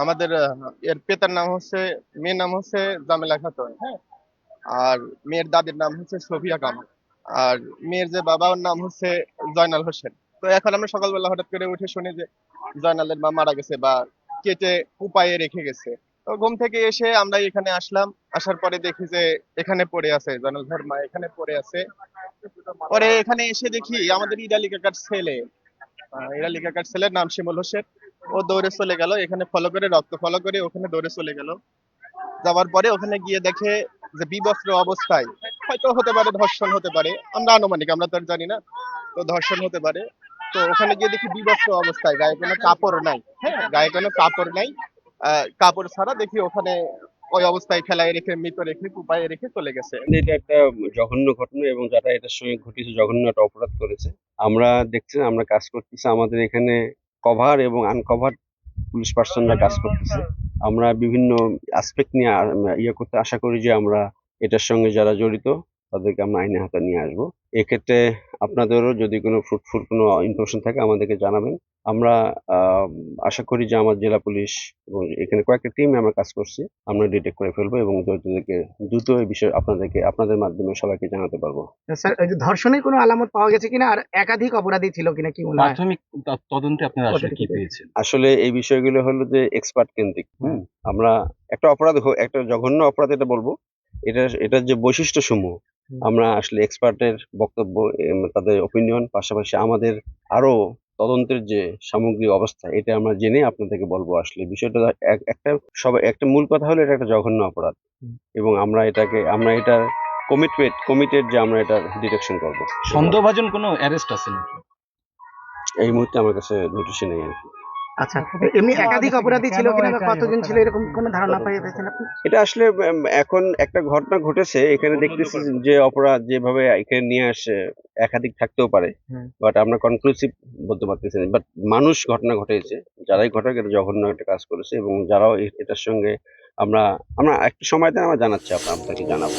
আমাদের এর পিতার নাম হচ্ছে, মেয়ের নাম হচ্ছে জামেলা খাতুন, হ্যাঁ। আর মেয়ের দাদির নাম হচ্ছে সফিয়া কামাল। আর মেয়ের যে বাবা, ওর নাম হচ্ছে জয়নাল হোসেন। তো এখন আমরা সকালবেলা হঠাৎ করে উঠে শুনি যে জয়নালের মা মারা গেছে বা কেটে কুপায়ে রেখে গেছে। তো ঘুম থেকে এসে আমরা এখানে আসলাম। আসার পরে দেখি যে এখানে পড়ে আছে, জয়নাল ভাইয়ের মা এখানে পড়ে আছে। পরে এখানে এসে দেখি আমাদের ইরালি কাকার ছেলে, ইরালি কাকার ছেলের নাম শিমুল হোসেন। ও দৌড়ে চলে গেল, এখানে ফলো করে, রক্ত ফলো করে ওখানে দৌড়ে চলে গেল। যাওয়ার পরে ওখানে গিয়ে দেখে যে বিবস্ত্র অবস্থায়, হয়তো হতে পারে ধর্ষণ হতে পারে, আমরা আনুমানিক, আমরা তো আর জানি না, তো ধর্ষণ হতে পারে। তো ওখানে গিয়ে দেখি বিবস্ত্র অবস্থায়, গায়ে কোনো কাপড় নাই, হ্যাঁ, গায়ে কোনো কাপড় নাই। কাপড় ছাড়া দেখি ওখানে ওই অবস্থায় ফেলায় রেখে, মৃত রেখে, কুপায়ে রেখে চলে গেছে। এটা একটা জঘন্য ঘটনা এবং যারা এটার সঙ্গে ঘটেছে জঘন্য একটা অপরাধ করেছে। আমরা দেখছি, আমরা কাজ করতেছি, আমাদের এখানে কভার এবং আনকভার পুলিশ পার্সনরা কাজ করতেছে। আমরা বিভিন্ন অ্যাসপেক্ট নিয়ে ইয়ে করতে আশা করি যে আমরা এটার সঙ্গে যারা জড়িত তাদেরকে আমরা আইনের হাতে নিয়ে আসবো। এক্ষেত্রে আপনাদেরও যদি কোনো ফ্রুটফুল কোনো ইনফরমেশন থাকে আমাদেরকে জানাবেন। আমরা আশা করি যে আমার জেলা পুলিশ এবং এখানে কয়েকটা টিমে আমরা কাজ করছি, আমরা ডিটেক্ট করে ফেলবো এবং জড়িতদেরকে দ্রুত এই বিষয়ে আপনাদের মাধ্যমে সবাইকে জানাতে পারবো। স্যার, এই যে ধর্ষণের কোনো আলামত পাওয়া গেছে কিনা, আর একাধিক অপরাধী ছিল কিনা, কি মনে হয়? প্রাথমিক তদন্তে আপনারা আসলে কি পেয়েছেন? আসলে এই বিষয়গুলো হলো যে এক্সপার্ট কেন্দ্রিক। আমরা একটা অপরাধ একটা জঘন্য অপরাধ এটা বলবো, এটার যে বৈশিষ্ট্য সমূহ আমরা আসলে এক্সপার্টের বক্তব্য, তাদের ওপিনিয়ন, পাশাপাশি আমাদের আরো তদন্তের যে সামগ্রিক অবস্থা, এটা আমরা জেনে আপনাদেরকে বলবো। আসলে বিষয়টা একটা মূল কথা হলো এটা একটা জঘন্য অপরাধ এবং আমরা এটা কমিটেড যে আমরা এটা ডিটেকশন করবো। সন্দেহভাজন কোনো অ্যারেস্ট আছে নাকি? এই মুহূর্তে আমার কাছে নোটিশই নেই আর কি। আচ্ছা, এমনি একাধিক অপরাধী ছিল কিনা বা কতজন ছিল, এরকম কোনো ধারণা পেয়েছেন আপনি? এটা আসলে এখন একটা ঘটনা ঘটেছে এখানে, দেখতেছি যে অপরাধ যেভাবে এখানে নিয়ে আসে একাধিক থাকতেও পারে, বাট আমরা কনক্লুসিভ বলতে পারতেছি না। বাট মানুষ ঘটনা ঘটেছে, যারাই ঘটক এটা জঘন্য একটা কাজ করেছে এবং যারাও এটার সঙ্গে আমরা একটা সময় দেন আমরা জানাচ্ছি, আপনাকে জানাবো।